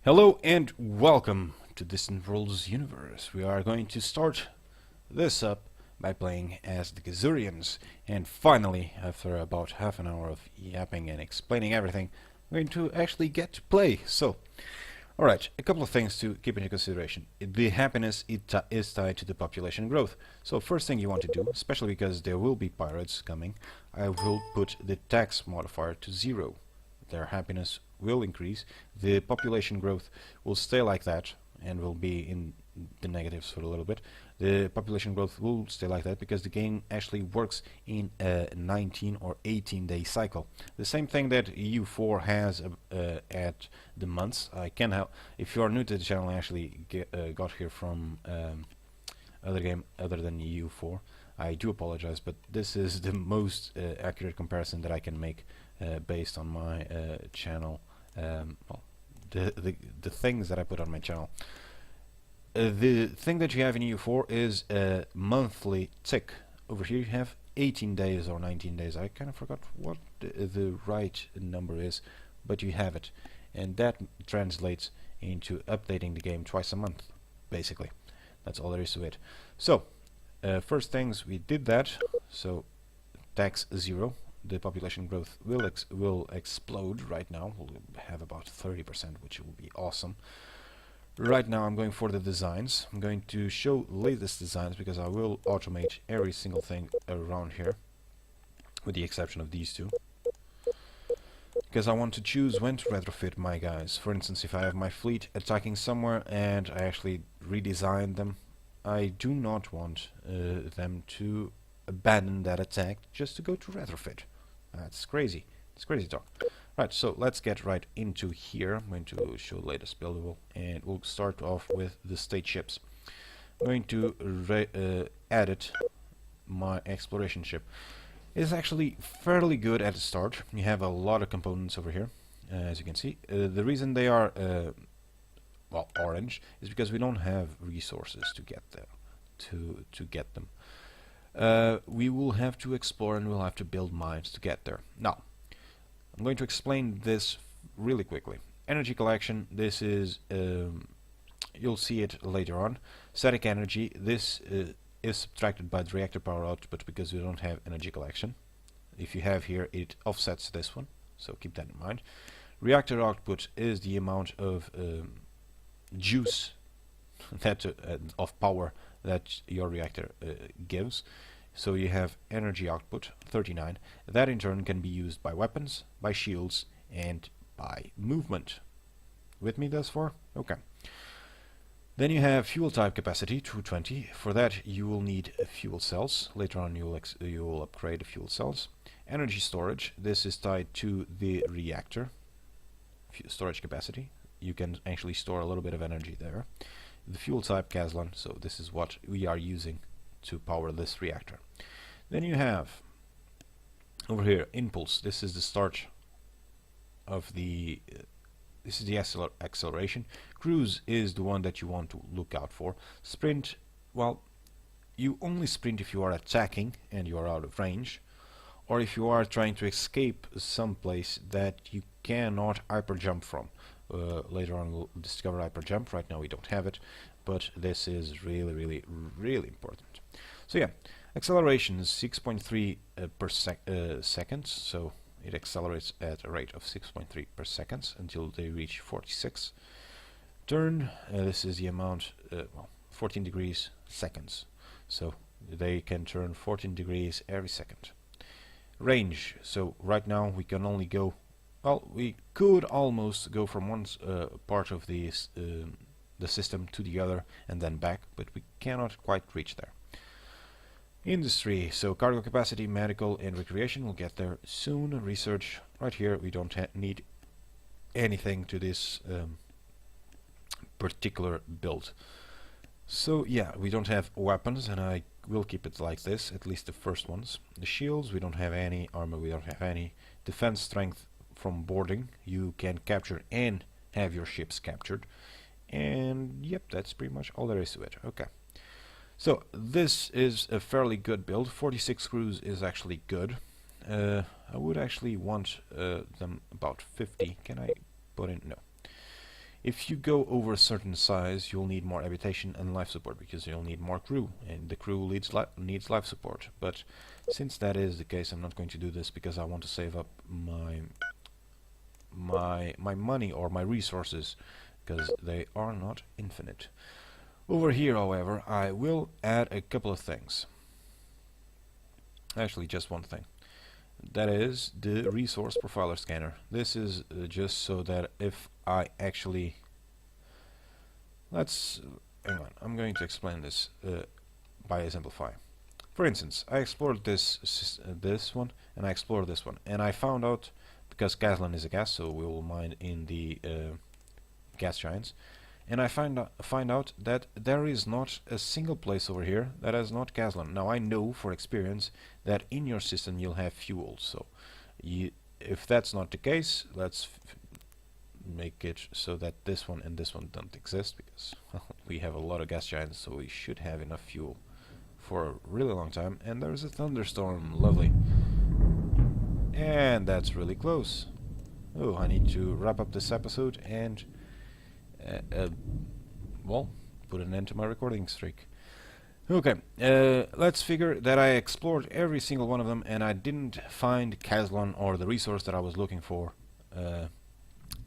Hello and welcome to Distant Worlds universe. We are going to start this up by playing as the Gizurians, and finally, after about half an hour of yapping and explaining everything, we're going to actually get to play. So, alright, a couple of things to keep into consideration. The happiness is tied to the population growth. So first thing you want to do, especially because there will be pirates coming, I will put the tax modifier to 0. Their happiness will increase, the population growth will stay like that and will be in the negatives for a little bit. The population growth will stay like that because the game actually works in a 19 or 18 day cycle. The same thing that EU4 has at the months. I can help. If you are new to the channel, I actually got here from other game other than EU4. I do apologize, but this is the most accurate comparison that I can make based on my channel. Well, the things that I put on my channel. The thing that you have in EU4 is a monthly tick. Over here you have 18 days or 19 days. I kind of forgot what the right number is, but you have it, and that translates into updating the game twice a month, basically. That's all there is to it. So first things, we did that. So tax 0. The population growth will explode right now. We'll have about 30%, which will be awesome. Right now I'm going for the designs. I'm going to show latest designs because I will automate every single thing around here, with the exception of these two. Because I want to choose when to retrofit my guys. For instance, if I have my fleet attacking somewhere and I actually redesign them, I do not want them to abandon that attack just to go to retrofit. That's crazy. It's crazy talk. Right, so let's get right into here. I'm going to show latest buildable, and we'll start off with the state ships. I'm going to edit my exploration ship. It's actually fairly good at the start. You have a lot of components over here, as you can see. The reason they are well, orange is because we don't have resources to get there, to get them. We will have to explore and we'll have to build mines to get there. Now, I'm going to explain this really quickly. Energy collection, this is, you'll see it later on. Static energy, this is subtracted by the reactor power output because we don't have energy collection. If you have here, it offsets this one, so keep that in mind. Reactor output is the amount of juice that of power that your reactor gives. So you have energy output 39. That in turn can be used by weapons, by shields, and by movement. With me thus far? Okay. Then you have fuel type capacity 220. For that you will need fuel cells. Later on you will upgrade the fuel cells. Energy storage. This is tied to the reactor storage capacity. You can actually store a little bit of energy there. The fuel type Caslon, so this is what we are using to power this reactor. Then you have over here impulse. This is the start of the this is the acceleration. Cruise is the one that you want to look out for. Sprint, well, you only sprint if you are attacking and you are out of range, or if you are trying to escape some place that you cannot hyper jump from. Later on we'll discover hyper jump. Right now we don't have it, but this is really important. So yeah, acceleration is 6.3 per second, so it accelerates at a rate of 6.3 per second until they reach 46. Turn, this is the amount, well, 14 degrees seconds, so they can turn 14 degrees every second. Range, so right now we can only go, well, we could almost go from one part of the system to the other and then back, but we cannot quite reach there. Industry, so cargo capacity, medical, and recreation, we'll get there soon. Research, right here, we don't need anything to this particular build. So yeah, we don't have weapons, and I will keep it like this, at least the first ones. The shields, we don't have any. Armor, we don't have any. Defense strength from boarding, you can capture and have your ships captured. And yep, that's pretty much all there is to it. Okay. So this is a fairly good build. 46 crews is actually good. I would actually want them about 50. Can I put in? No. If you go over a certain size, you'll need more habitation and life support because you'll need more crew, and the crew needs life support. But since that is the case, I'm not going to do this because I want to save up my money or my resources, because they are not infinite. Over here, however, I will add a couple of things. Actually, just one thing. That is the resource profiler scanner. This is just so that if I actually... hang on, I'm going to explain this by exemplify. For instance, I explored this one, and I explored this one, and I found out, because Gazlan is a gas, so we will mine in the gas giants, and I find out that there is not a single place over here that has not Gazlan. Now I know for experience that in your system you'll have fuel, so if that's not the case, let's make it so that this one and this one don't exist, because well, we have a lot of gas giants, so we should have enough fuel for a really long time. And there's a thunderstorm, lovely. And that's really close. Oh, I need to wrap up this episode and well, put an end to my recording streak. Okay, let's figure that I explored every single one of them and I didn't find Kazlon or the resource that I was looking for,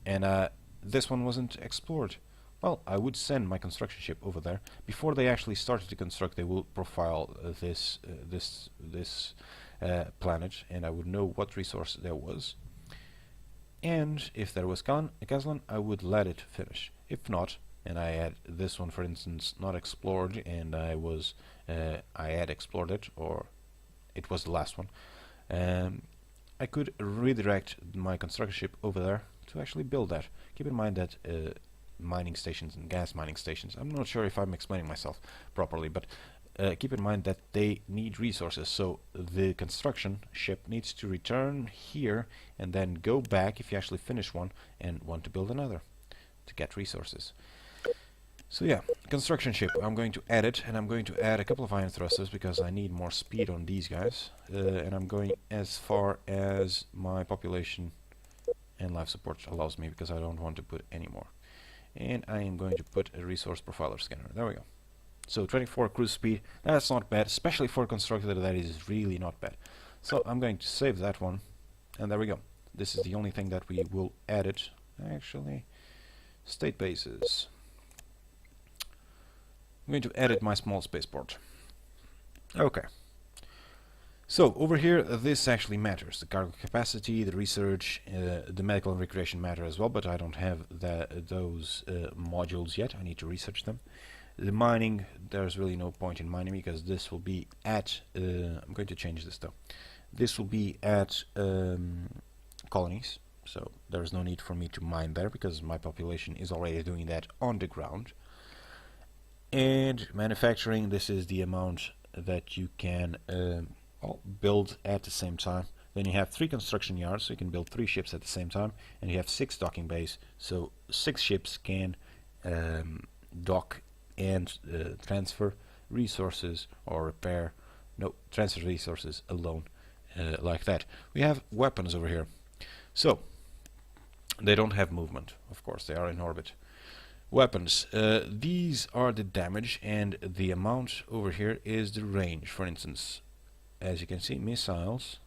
and this one wasn't explored. Well, I would send my construction ship over there. Before they actually started to construct, they will profile this planet, and I would know what resource there was. And if there was Kazlan, I would let it finish. If not, and I had this one, for instance, not explored, and I had explored it, or it was the last one, I could redirect my construction ship over there to actually build that. Keep in mind that mining stations and gas mining stations, I'm not sure if I'm explaining myself properly, but keep in mind that they need resources, so the construction ship needs to return here and then go back if you actually finish one and want to build another to get resources. So yeah, construction ship, I'm going to add it, and I'm going to add a couple of iron thrusters because I need more speed on these guys, and I'm going as far as my population and life support allows me, because I don't want to put any more. And I am going to put a resource profiler scanner. There we go. So 24 cruise speed, that's not bad, especially for a constructor. That is really not bad. So I'm going to save that one, and there we go. This is the only thing that we will add it. Actually, state bases. I'm going to edit my small spaceport. Okay. So over here, this actually matters. The cargo capacity, the research, the medical and recreation matter as well, but I don't have those modules yet. I need to research them. The mining, there's really no point in mining because this will be at... I'm going to change this though. This will be at colonies, so there's no need for me to mine there because my population is already doing that on the ground. And manufacturing, this is the amount that you can build at the same time. Then you have 3 construction yards, so you can build 3 ships at the same time, and you have 6 docking bays, so 6 ships can dock and transfer resources or transfer resources alone, like that. We have weapons over here, so they don't have movement, of course, they are in orbit. Weapons, these are the damage, and the amount over here is the range. For instance, as you can see, missiles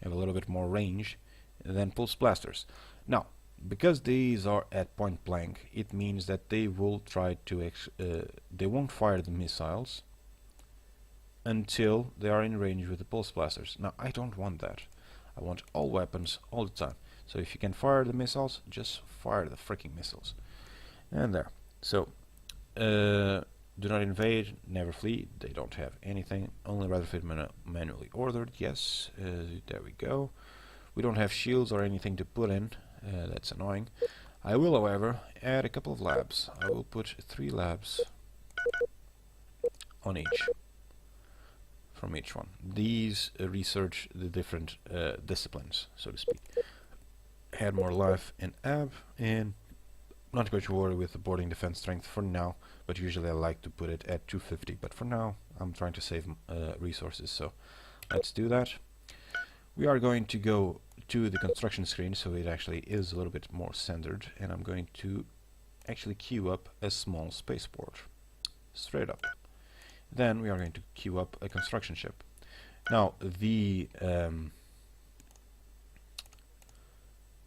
have a little bit more range than pulse blasters. Now, because these are at point blank, it means that they will try to they won't fire the missiles until they are in range with the pulse blasters. Now, I don't want that. I want all weapons all the time. So if you can fire the missiles, just fire the freaking missiles. And there. So, do not invade, never flee. They don't have anything. Only retrofit manually ordered. Yes, there we go. We don't have shields or anything to put in. That's annoying. I will, however, add a couple of labs. I will put 3 labs on each. From each one. These research the different disciplines, so to speak. Add more life and ab, and not going to worry with the boarding defense strength for now, but usually I like to put it at 250, but for now I'm trying to save resources, so let's do that. We are going to go to the construction screen so it actually is a little bit more centered, and I'm going to actually queue up a small spaceport. Straight up. Then we are going to queue up a construction ship. Now, and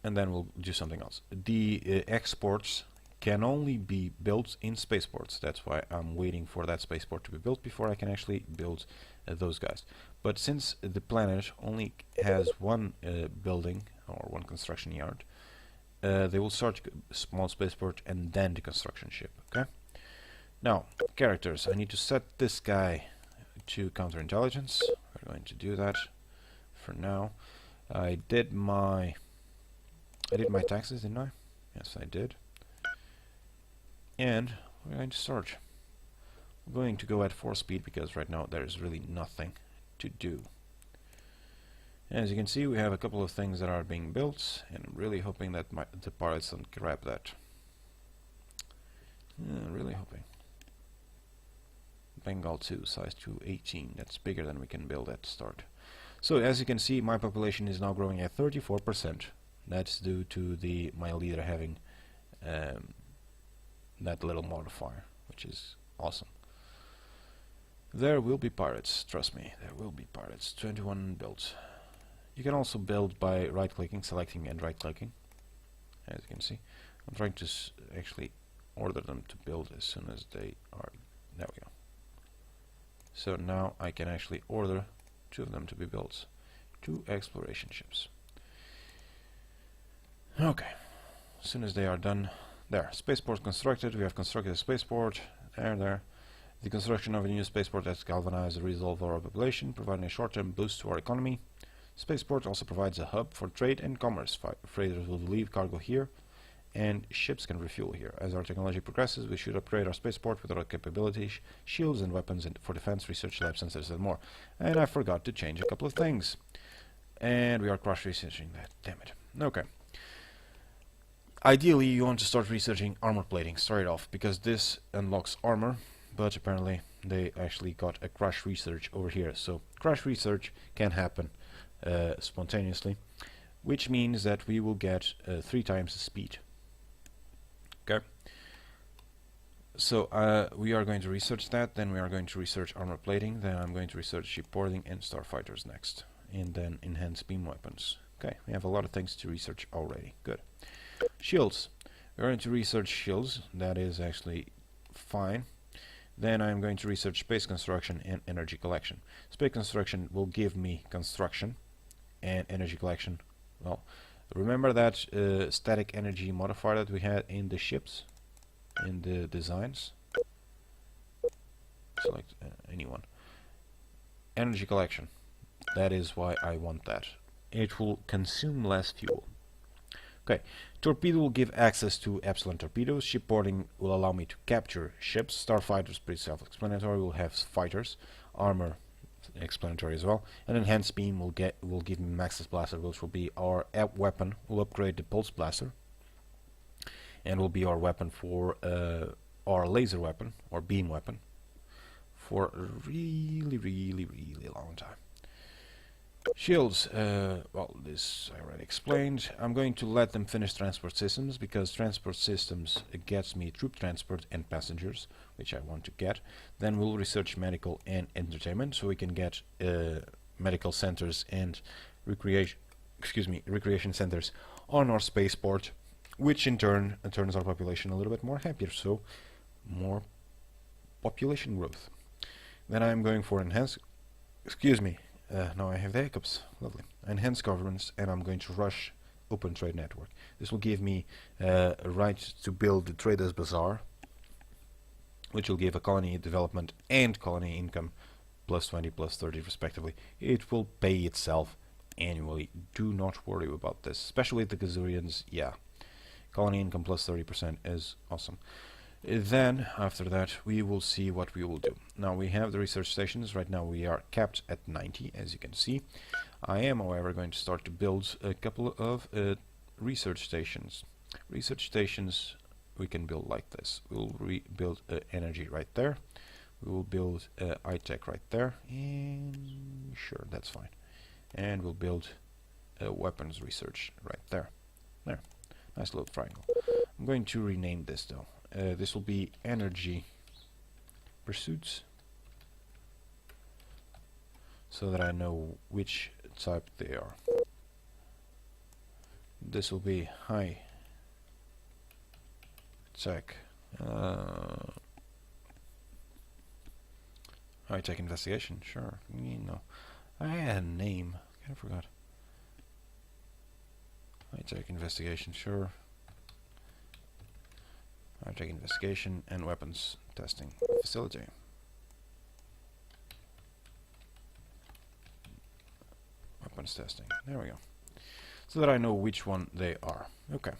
then we'll do something else. The exports can only be built in spaceports. That's why I'm waiting for that spaceport to be built before I can actually build those guys. But since the planet only has one building or one construction yard, they will start small spaceport and then the construction ship. Okay. Now, characters. I need to set this guy to counterintelligence. We're going to do that for now. I did my taxes, didn't I? Yes, I did. And we're going to start. We're going to go at 4 speed because right now there is really nothing to do. As you can see, we have a couple of things that are being built, and I'm really hoping that the pilots don't grab that. Really hoping. Bengal 2, size 218. That's bigger than we can build at the start. So as you can see, my population is now growing at 34%. That's due to my leader having that little modifier, which is awesome. There will be pirates, trust me, there will be pirates. 21 built. You can also build by right-clicking, selecting and right-clicking, as you can see. I'm trying to actually order them to build as soon as they are. There we go. So now I can actually order 2 of them to be built. 2 exploration ships. Okay, as soon as they are done, there, spaceport constructed. We have constructed a spaceport. There. The construction of a new spaceport has galvanized the resolve of our population, providing a short-term boost to our economy. Spaceport also provides a hub for trade and commerce. Freighters will leave cargo here, and ships can refuel here. As our technology progresses, we should upgrade our spaceport with our capabilities, shields and weapons for defense, research lab sensors, and more. And I forgot to change a couple of things. And we are cross-researching that. Damn it. Okay. Ideally, you want to start researching armor plating straight off, because this unlocks armor, but apparently they actually got a crash research over here. So crash research can happen spontaneously, which means that we will get 3 times the speed. Okay. So we are going to research that, then we are going to research armor plating, then I'm going to research shipboarding and starfighters next, and then enhanced beam weapons. Okay, we have a lot of things to research already. Good. Shields. We're going to research shields. That is actually fine. Then I'm going to research space construction and energy collection. Space construction will give me construction, and energy collection, well, remember that static energy modifier that we had in the ships, in the designs? Select anyone. Energy collection. That is why I want that. It will consume less fuel. Okay, torpedo will give access to epsilon torpedoes. Shipboarding will allow me to capture ships. Starfighters, pretty self-explanatory. We'll have fighters. Armor, explanatory as well. And enhanced beam will give me Maxis blaster, which will be our weapon. We'll upgrade the pulse blaster, and will be our weapon for our laser weapon or beam weapon for a really, really, really long time. Shields, well, this I already explained. I'm going to let them finish transport systems, because transport systems gets me troop transport and passengers, which I want to get. Then we'll research medical and entertainment, so we can get medical centers and recreation centers on our spaceport, which in turn turns our population a little bit more happier, so more population growth. Then I'm going for enhanced, now I have the hiccups. Lovely. Enhanced governance, and I'm going to rush open trade network. This will give me a right to build the traders bazaar, which will give a colony development and colony income plus 20, plus 30 respectively. It will pay itself annually. Do not worry about this, especially the Gizurians. Yeah, colony income plus 30% is awesome. Then, after that, we will see what we will do. Now, we have the research stations. Right now, we are capped at 90, as you can see. I am, however, going to start to build a couple of research stations. Research stations we can build like this. We'll build energy right there. We will build iTech right there. And sure, that's fine. And we'll build weapons research right there. There. Nice little triangle. I'm going to rename this though. This will be Energy Pursuits, so that I know which type they are. This will be High Tech. High Tech Investigation, sure. No, I had a name. I forgot. High Tech Investigation, sure. High Tech Investigation and Weapons Testing Facility. Weapons Testing. There we go. So that I know which one they are. Okay.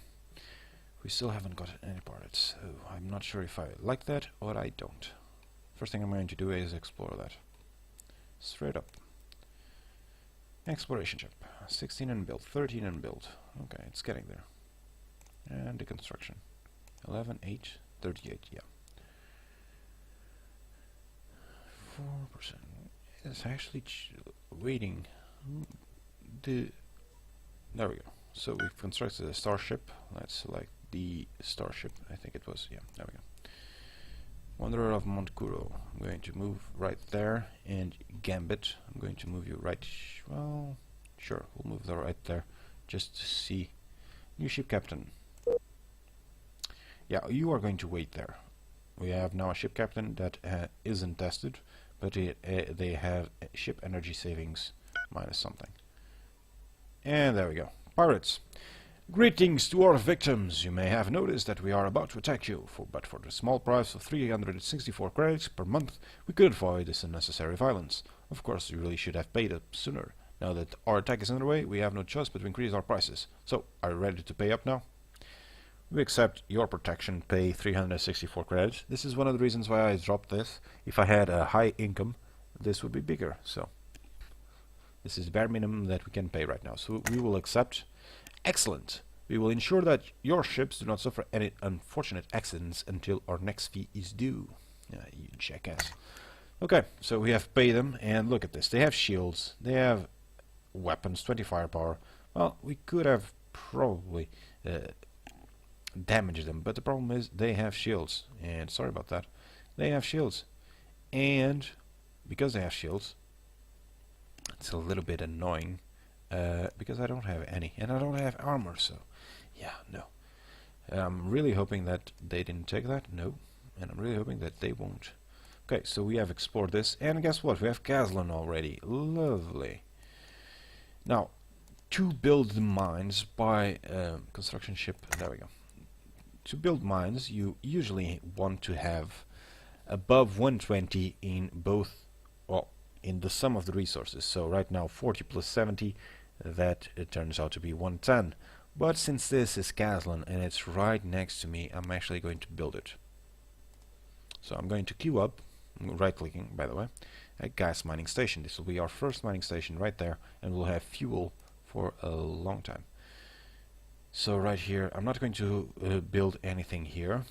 We still haven't got any parts. So I'm not sure if I like that or I don't. First thing I'm going to do is explore that. Straight up. Exploration ship. 16 and build, 13 and build. Okay, it's getting there. And the construction. 11, 8, 38, yeah. 4%. It's actually waiting. There we go. So we've constructed a starship. Let's select the starship. I think it was, yeah, there we go. Wanderer of Montcuro. I'm going to move right there. And Gambit, I'm going to move you right, well, sure, we'll move that right there. Just to see. New ship captain. Yeah, you are going to wait there. We have now a ship captain that isn't tested, but they have ship energy savings minus something. And there we go. Pirates. Greetings to our victims. You may have noticed that we are about to attack you, but for the small price of 364 credits per month, we could avoid this unnecessary violence. Of course, you really should have paid up sooner. Now that our attack is underway, we have no choice but to increase our prices. So, are you ready to pay up now? We accept your protection, pay 364 credits. This is one of the reasons why I dropped this. If I had a high income, this would be bigger. So, this is the bare minimum that we can pay right now. So, we will accept. Excellent. We will ensure that your ships do not suffer any unfortunate accidents until our next fee is due. You jackass. Okay, so we have paid them, and look at this. They have shields. They have weapons, 20 firepower. Well, we could have probably damaged them, but the problem is they have shields. And sorry about that. They have shields. And because they have shields, it's a little bit annoying. Because I don't have any, and I don't have armor, so yeah, no. I'm really hoping that they didn't take that, no, and I'm really hoping that they won't. Okay, so we have explored this, and guess what? We have Kazlan already. Lovely. Now, to build the mines by construction ship, there we go. To build mines, you usually want to have above 120 in both, well, in the sum of the resources. So right now 40 plus 70, that it turns out to be 110. But since this is Kazlan and it's right next to me, I'm actually going to build it. So I'm going to queue up, right clicking by the way, a gas mining station. This will be our first mining station right there, and we'll have fuel for a long time. So right here, I'm not going to build anything here.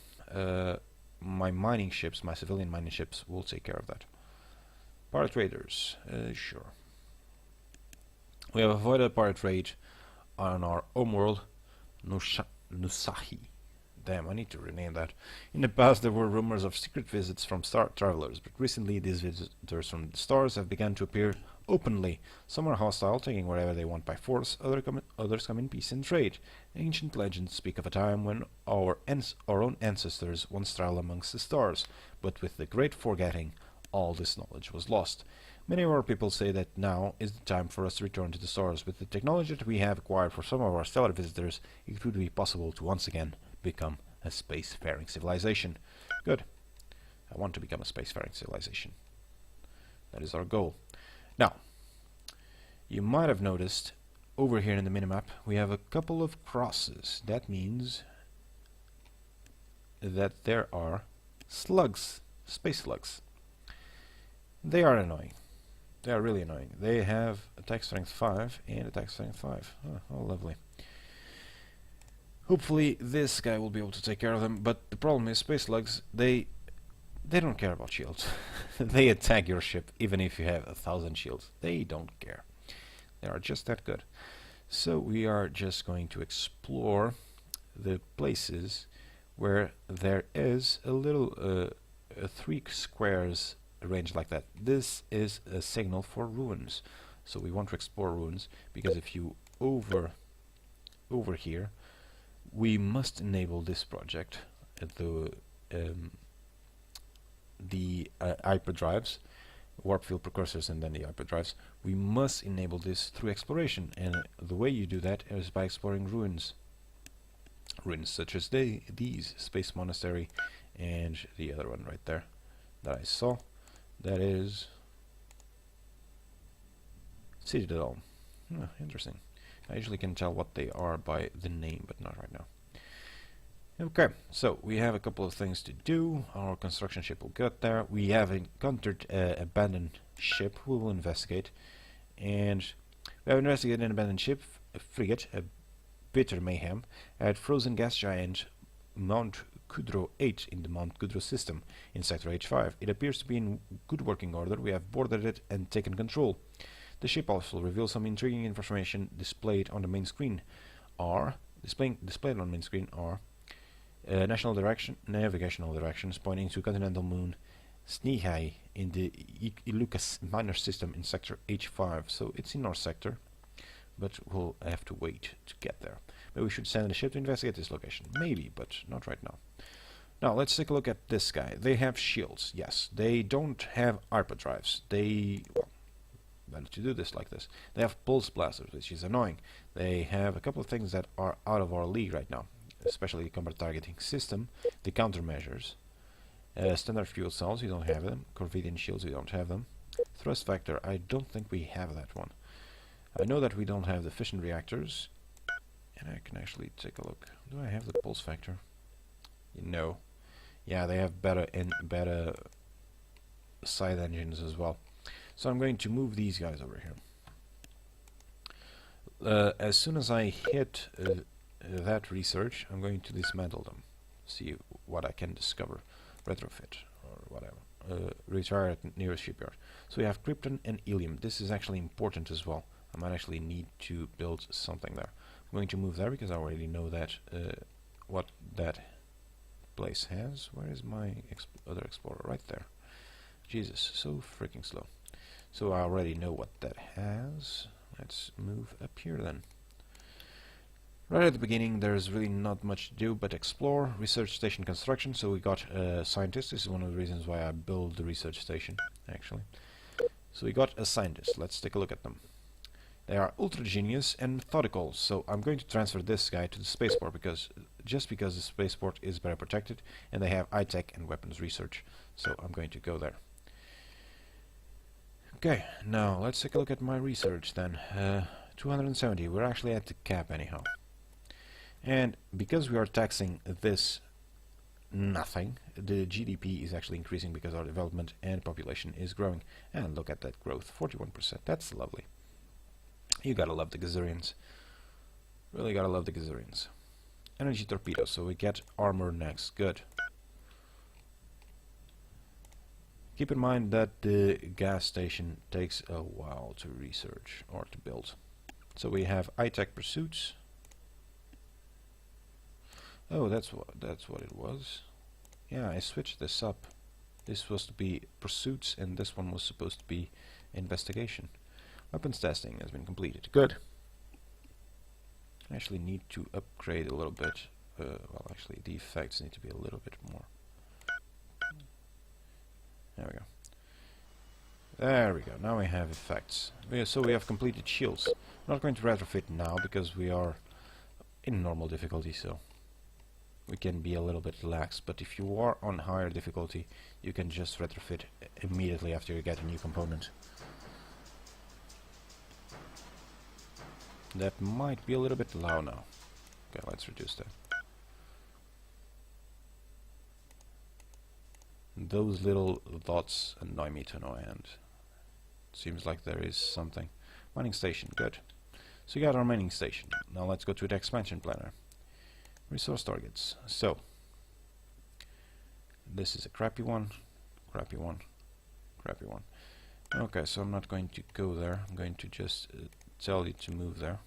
My mining ships, my civilian mining ships, will take care of that. Pirate raiders, sure. We have avoided a pirate raid on our homeworld, Nusahi. Damn, I need to rename that. In the past, there were rumors of secret visits from star travelers, but recently these visitors from the stars have begun to appear openly. Some are hostile, taking wherever they want by force, others come in peace and trade. Ancient legends speak of a time when our own ancestors once traveled amongst the stars, but with the great forgetting, all this knowledge was lost. Many of our people say that now is the time for us to return to the stars. With the technology that we have acquired for some of our stellar visitors, it would be possible to once again become a spacefaring civilization. Good. I want to become a spacefaring civilization. That is our goal. Now, you might have noticed over here in the minimap we have a couple of crosses. That means that there are slugs, space slugs. They are annoying. They are really annoying. They have attack strength 5 and attack strength 5. Oh, lovely. Hopefully this guy will be able to take care of them, but the problem is space slugs, they don't care about shields. They attack your ship even if you have 1,000 shields. They don't care. They are just that good. So we are just going to explore the places where there is a little 3 squares arranged like that. This is a signal for ruins. So we want to explore ruins, because if you over here, we must enable this project, the hyperdrives, warp field precursors, and then the hyperdrives. We must enable this through exploration, and the way you do that is by exploring ruins. Ruins such as these, Space Monastery, and the other one right there that I saw. That is Citadel. Interesting. I usually can tell what they are by the name, but not right now. Okay, so we have a couple of things to do. Our construction ship will get there. We have encountered an abandoned ship. We will investigate. And we have investigated an abandoned ship, a frigate, a bitter mayhem, at frozen gas giant Mount Kudrow 8 in the Mount Kudrow system in Sector H5. It appears to be in good working order. We have boarded it and taken control. The ship also reveals some intriguing information displayed on the main screen. Displayed on main screen are navigational directions pointing to continental moon Snehai in the Iluka minor system in Sector H5. So it's in our sector, but we'll have to wait to get there. Maybe we should send a ship to investigate this location. Maybe, but not right now. Now let's take a look at this guy. They have shields, yes. They don't have hyperdrives. Better to do this like this. They have pulse blasters, which is annoying. They have a couple of things that are out of our league right now, especially the combat targeting system, the countermeasures, standard fuel cells, we don't have them. Corvidian shields, we don't have them. Thrust vector, I don't think we have that one. I know that we don't have the fission reactors, and I can actually take a look. Do I have the pulse factor? No. Yeah, they have better side engines as well. So I'm going to move these guys over here. As soon as I hit that research, I'm going to dismantle them. See what I can discover. Retrofit, or whatever. Retire at nearest shipyard. So we have Krypton and Ilium. This is actually important as well. I might actually need to build something there. I'm going to move there because I already know that what that place has. Where is my other explorer? Right there. Jesus, so freaking slow. So I already know what that has. Let's move up here then. Right at the beginning there's really not much to do but explore. Research station construction, so we got a scientist. This is one of the reasons why I built the research station, actually. So we got a scientist. Let's take a look at them. They are ultra genius and methodical, so I'm going to transfer this guy to the spaceport because the spaceport is better protected and they have high tech and weapons research. So I'm going to go there. Okay, now let's take a look at my research then. 270, we're actually at the cap anyhow. And because we are taxing this nothing, the GDP is actually increasing because our development and population is growing. And look at that growth, 41%, that's lovely. You gotta love the Gizurians. Really gotta love the Gizurians. Energy torpedo, so we get armor next, good. Keep in mind that the gas station takes a while to research or to build. So we have high-tech pursuits. Oh, that's what it was. Yeah, I switched this up. This was to be pursuits and this one was supposed to be investigation. Weapons testing has been completed. Good. I actually need to upgrade a little bit. Well, actually the effects need to be a little bit more. There we go. There we go. Now we have effects. So we have completed shields. I'm not going to retrofit now because we are in normal difficulty, so we can be a little bit lax. But if you are on higher difficulty, you can just retrofit immediately after you get a new component. That might be a little bit low now. Okay, let's reduce that. Those little dots annoy me to no end. Seems like there is something. Mining station, good. So we got our mining station. Now let's go to the expansion planner. Resource targets. So this is a crappy one, crappy one, crappy one. Okay, so I'm not going to go there. I'm going to just tell you to move there.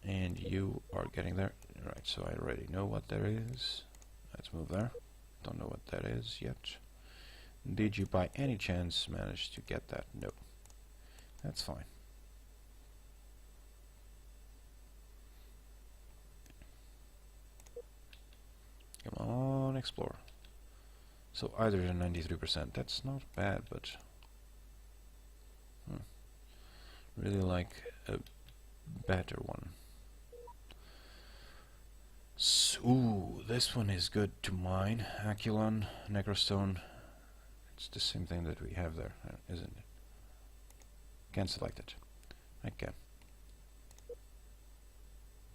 and you are getting there. Right, so I already know what there is. Let's move there. Don't know what that is yet. Did you by any chance manage to get that? No. That's fine. Come on, explore. So either than 93%. That's not bad, but really like a better one. So, ooh, this one is good to mine. Aculon, Necrostone. It's the same thing that we have there, isn't it? Can select it. I can.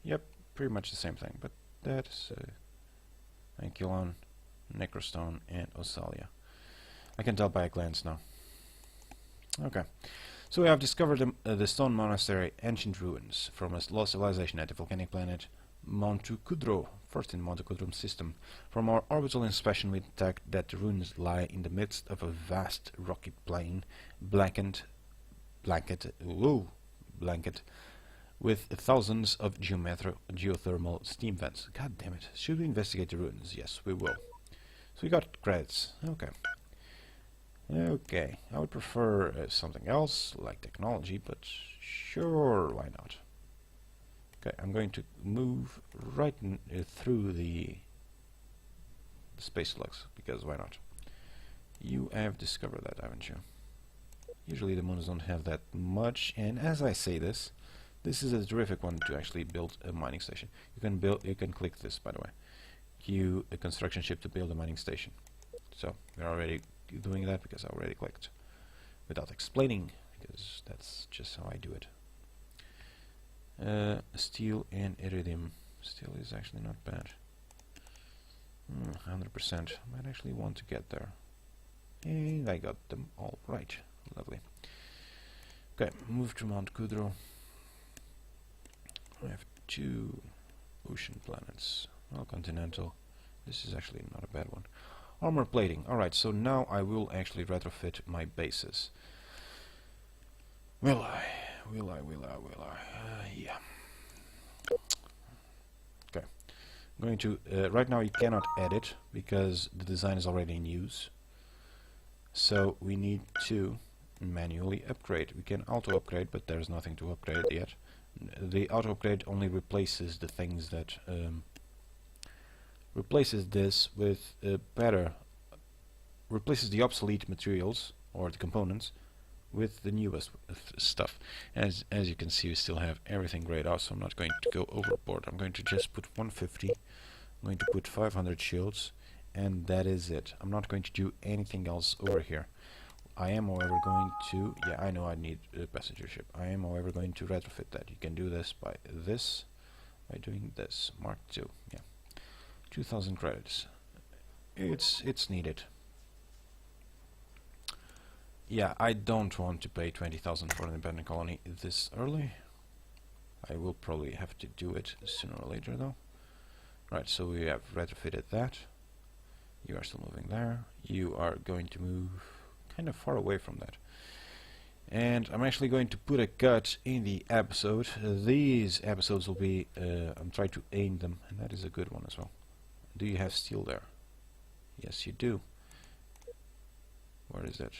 Yep, pretty much the same thing, but that's Aculon, Necrostone, and Osalia. I can tell by a glance now. Okay. So we have discovered the Stone Monastery ancient ruins from a lost civilization at the volcanic planet Monte Kudro, first in Monte Kudrum system. From our orbital inspection we detect that the ruins lie in the midst of a vast rocky plain, blanket with thousands of geothermal steam vents. God damn it. Should we investigate the ruins? Yes, we will. So we got credits. Okay. Okay, I would prefer something else, like technology, but sure, why not? Okay, I'm going to move right through the space slugs, because why not? You have discovered that, haven't you? Usually the moons don't have that much, and as I say this is a terrific one to actually build a mining station. You can click this, by the way. Queue a construction ship to build a mining station. So, we're already doing that because I already clicked without explaining, because that's just how I do it. Steel and iridium. Steel is actually not bad. 100%. Might actually want to get there. And I got them all right. Lovely. Okay, move to Mount Kudro. I have 2 ocean planets. Well, continental. This is actually not a bad one. Armor plating. Alright, so now I will actually retrofit my bases. Will I? Yeah. Okay. I'm going to... right now you cannot edit, because the design is already in use. So we need to manually upgrade. We can auto-upgrade, but there's nothing to upgrade yet. The auto-upgrade only replaces the things that... replaces this with better... replaces the obsolete materials, or the components, with the newest stuff. As you can see, we still have everything grayed out, so I'm not going to go overboard. I'm going to just put 150. I'm going to put 500 shields, and that is it. I'm not going to do anything else over here. I am, however, going to... yeah, I know I need a passenger ship. I am, however, going to retrofit that. You can do this by doing this. Mark II. Yeah. 2,000 credits. It's needed. Yeah, I don't want to pay 20,000 for an independent colony this early. I will probably have to do it sooner or later, though. Right, so we have retrofitted that. You are still moving there. You are going to move kind of far away from that. And I'm actually going to put a cut in the episode. These episodes will be... I'm trying to aim them, and that is a good one as well. Do you have steel there? Yes, you do. Where is that?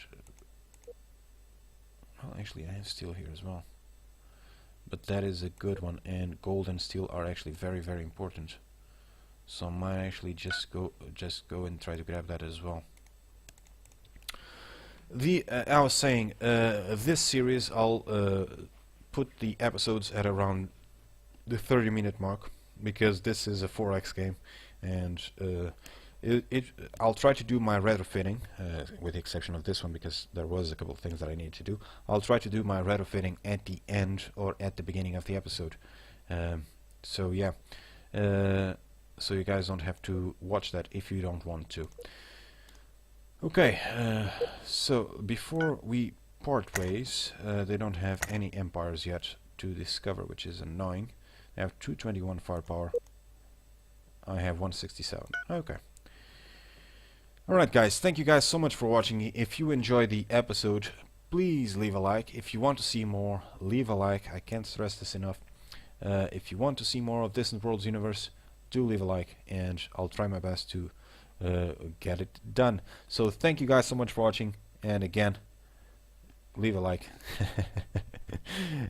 Well, actually, I have steel here as well. But that is a good one, and gold and steel are actually very, very important. So I might actually just go and try to grab that as well. I was saying, this series I'll put the episodes at around the 30-minute mark, because this is a 4X game, and I'll try to do my retrofitting, with the exception of this one, because there was a couple of things that I needed to do. I'll try to do my retrofitting at the end or at the beginning of the episode. So yeah, so you guys don't have to watch that if you don't want to. Okay, so before we part ways, they don't have any empires yet to discover, which is annoying. They have 221 firepower. I have 167. Okay. Alright guys, thank you guys so much for watching. If you enjoyed the episode, please leave a like. If you want to see more, leave a like. I can't stress this enough. If you want to see more of Distant Worlds universe, do leave a like, and I'll try my best to get it done. So thank you guys so much for watching, and again, leave a like.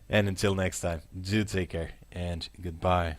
And until next time, do take care, and goodbye.